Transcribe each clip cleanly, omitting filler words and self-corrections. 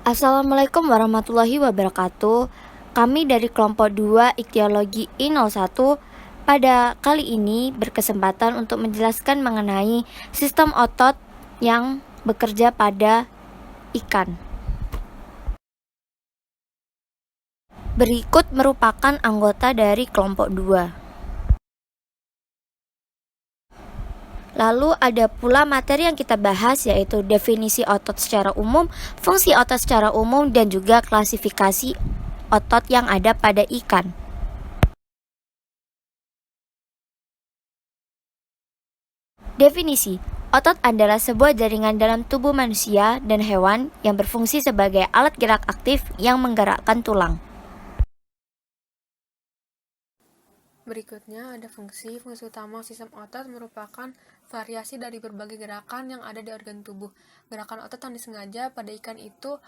Assalamualaikum warahmatullahi wabarakatuh. Kami dari kelompok 2 Ikhtiologi I01 pada kali ini berkesempatan untuk menjelaskan mengenai sistem otot yang bekerja pada ikan. Berikut merupakan anggota dari kelompok 2. Lalu ada pula materi yang kita bahas, yaitu definisi otot secara umum, fungsi otot secara umum, dan juga klasifikasi otot yang ada pada ikan. Definisi: otot adalah sebuah jaringan dalam tubuh manusia dan hewan yang berfungsi sebagai alat gerak aktif yang menggerakkan tulang. Berikutnya ada fungsi. Fungsi utama sistem otot merupakan variasi dari berbagai gerakan yang ada di organ tubuh. Gerakan otot yang disengaja pada ikan itu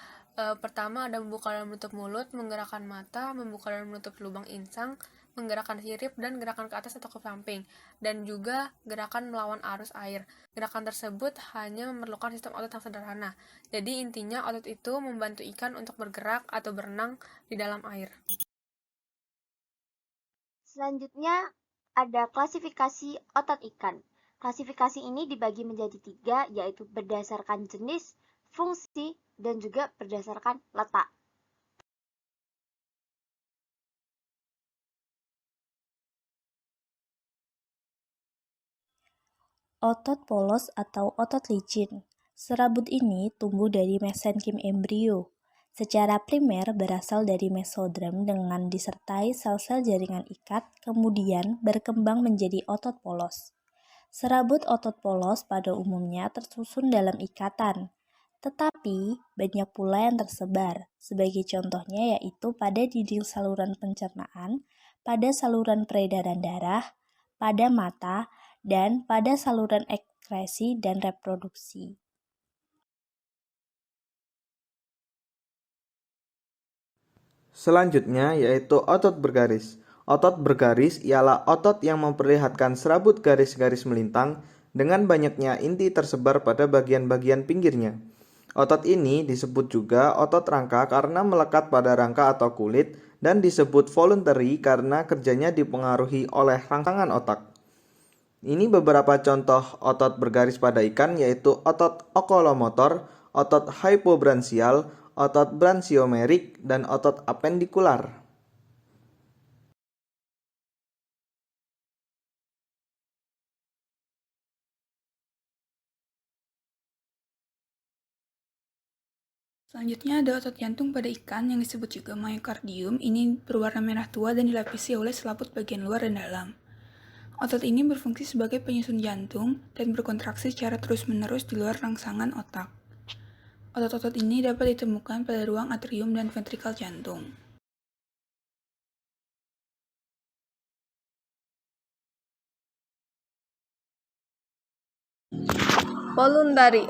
pertama ada membuka dan menutup mulut, menggerakkan mata, membuka dan menutup lubang insang, menggerakkan sirip, dan gerakan ke atas atau ke samping, dan juga gerakan melawan arus air. Gerakan tersebut hanya memerlukan sistem otot yang sederhana. Jadi intinya otot itu membantu ikan untuk bergerak atau berenang di dalam air. Selanjutnya ada klasifikasi otot ikan. Klasifikasi ini dibagi menjadi 3, yaitu berdasarkan jenis, fungsi, dan juga berdasarkan letak. Otot polos atau otot licin. Serabut ini tumbuh dari mesenkim embrio. Secara primer berasal dari mesoderm dengan disertai sel-sel jaringan ikat, kemudian berkembang menjadi otot polos. Serabut otot polos pada umumnya tersusun dalam ikatan, tetapi banyak pula yang tersebar. Sebagai contohnya yaitu pada dinding saluran pencernaan, pada saluran peredaran darah, pada mata, dan pada saluran ekskresi dan reproduksi. Selanjutnya yaitu otot bergaris. Otot bergaris ialah otot yang memperlihatkan serabut garis-garis melintang dengan banyaknya inti tersebar pada bagian-bagian pinggirnya. Otot ini disebut juga otot rangka karena melekat pada rangka atau kulit, dan disebut voluntary karena kerjanya dipengaruhi oleh rangsangan otak. Ini beberapa contoh otot bergaris pada ikan, yaitu otot okulomotor, otot hypobranchial, otot branchiomerik, dan otot apendikular. Selanjutnya ada otot jantung pada ikan yang disebut juga myocardium. Ini berwarna merah tua dan dilapisi oleh selaput bagian luar dan dalam. Otot ini berfungsi sebagai penyusun jantung dan berkontraksi secara terus-menerus di luar rangsangan otak. Otot-otot ini dapat ditemukan pada ruang atrium dan ventrikal jantung. Voluntary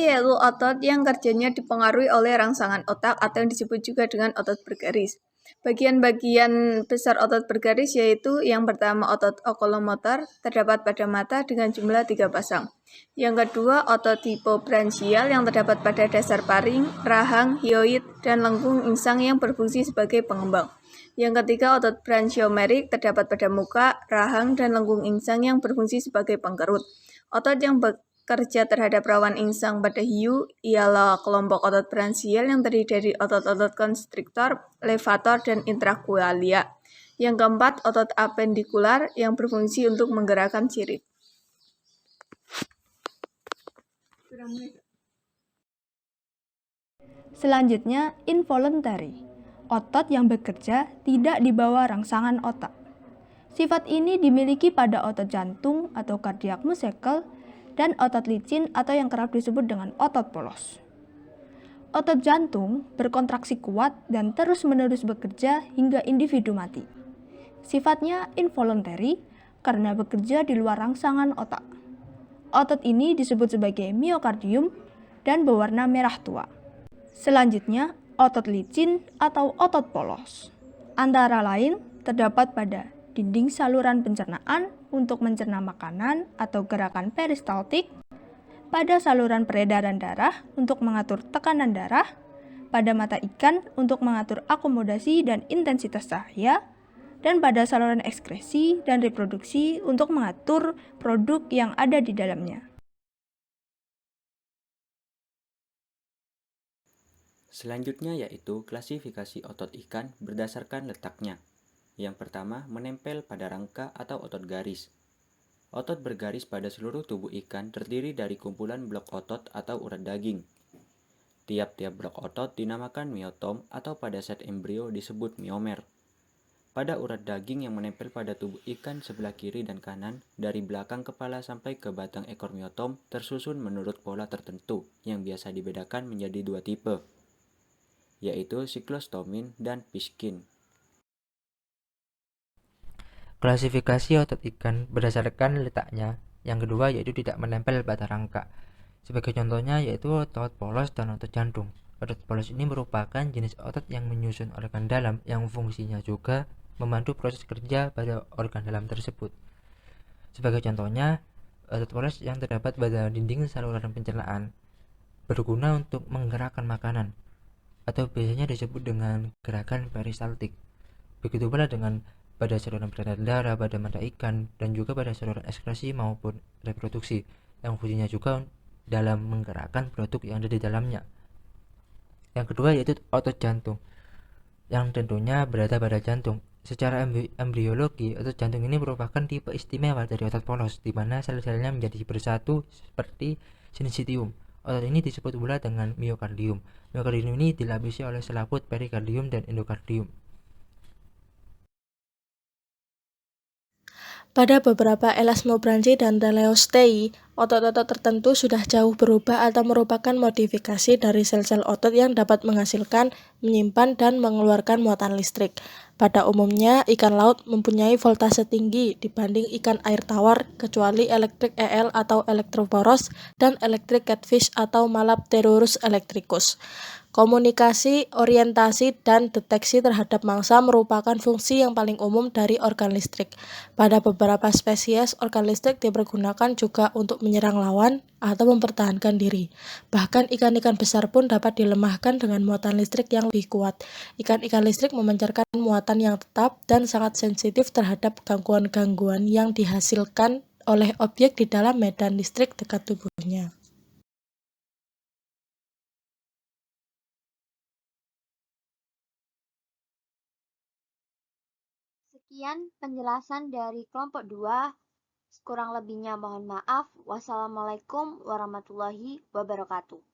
yaitu otot yang kerjanya dipengaruhi oleh rangsangan otak atau yang disebut juga dengan otot bergaris. Bagian-bagian besar otot bergaris yaitu yang pertama otot okulomotor, terdapat pada mata dengan jumlah 3 pasang. Yang kedua otot hipobranchial yang terdapat pada dasar paring, rahang, hyoid, dan lengkung insang yang berfungsi sebagai pengembang. Yang ketiga otot branchiomerik terdapat pada muka, rahang, dan lengkung insang yang berfungsi sebagai pengkerut. Otot yang bekerja terhadap rawan insang pada hiu ialah kelompok otot branchial yang terdiri dari otot-otot konstriktor, levator, dan intracoalia. Yang keempat, otot apendikular yang berfungsi untuk menggerakkan sirip. Selanjutnya, involuntary. Otot yang bekerja tidak di bawah rangsangan otak. Sifat ini dimiliki pada otot jantung atau cardiac muscle dan otot licin atau yang kerap disebut dengan otot polos. Otot jantung berkontraksi kuat dan terus-menerus bekerja hingga individu mati. Sifatnya involuntary karena bekerja di luar rangsangan otak. Otot ini disebut sebagai myocardium dan berwarna merah tua. Selanjutnya, otot licin atau otot polos. Antara lain terdapat pada dinding saluran pencernaan untuk mencerna makanan atau gerakan peristaltik, pada saluran peredaran darah untuk mengatur tekanan darah, pada mata ikan untuk mengatur akomodasi dan intensitas cahaya, dan pada saluran ekskresi dan reproduksi untuk mengatur produk yang ada di dalamnya. Selanjutnya yaitu klasifikasi otot ikan berdasarkan letaknya. Yang pertama, menempel pada rangka atau otot garis. Otot bergaris pada seluruh tubuh ikan terdiri dari kumpulan blok otot atau urat daging. Tiap-tiap blok otot dinamakan miotom atau pada set embrio disebut miomer. Pada urat daging yang menempel pada tubuh ikan sebelah kiri dan kanan, dari belakang kepala sampai ke batang ekor miotom tersusun menurut pola tertentu yang biasa dibedakan menjadi dua tipe, yaitu siklostomin dan piskin. Klasifikasi otot ikan berdasarkan letaknya. Yang kedua yaitu tidak menempel pada rangka. Sebagai contohnya yaitu otot polos dan otot jantung. Otot polos ini merupakan jenis otot yang menyusun organ dalam yang fungsinya juga membantu proses kerja pada organ dalam tersebut. Sebagai contohnya, otot polos yang terdapat pada dinding saluran pencernaan berguna untuk menggerakkan makanan atau biasanya disebut dengan gerakan peristaltik. Begitu pula dengan pada saluran peredaran darah, pada mata ikan, dan juga pada saluran ekskresi maupun reproduksi yang fungsinya juga dalam menggerakkan produk yang ada di dalamnya. Yang kedua yaitu otot jantung, yang tentunya berada pada jantung. Secara embriologi, otot jantung ini merupakan tipe istimewa dari otot polos, di mana sel-selnya menjadi bersatu seperti sinsitium. Otot ini disebut pula dengan miokardium. Miokardium ini dilapisi oleh selaput perikardium dan endokardium. Pada beberapa elasmobranchi dan teleostei, otot-otot tertentu sudah jauh berubah atau merupakan modifikasi dari sel-sel otot yang dapat menghasilkan, menyimpan, dan mengeluarkan muatan listrik. Pada umumnya, ikan laut mempunyai voltase tinggi dibanding ikan air tawar, kecuali elektrik EL atau elektroporos dan elektrik catfish atau Malapterurus electricus. Komunikasi, orientasi, dan deteksi terhadap mangsa merupakan fungsi yang paling umum dari organ listrik. Pada beberapa spesies, organ listrik dipergunakan juga untuk menyerang lawan atau mempertahankan diri. Bahkan ikan-ikan besar pun dapat dilemahkan dengan muatan listrik yang lebih kuat. Ikan-ikan listrik memancarkan muatan yang tetap dan sangat sensitif terhadap gangguan-gangguan yang dihasilkan oleh objek di dalam medan listrik dekat tubuhnya. Sekian penjelasan dari kelompok 2. Kurang lebihnya mohon maaf. Wassalamualaikum warahmatullahi wabarakatuh.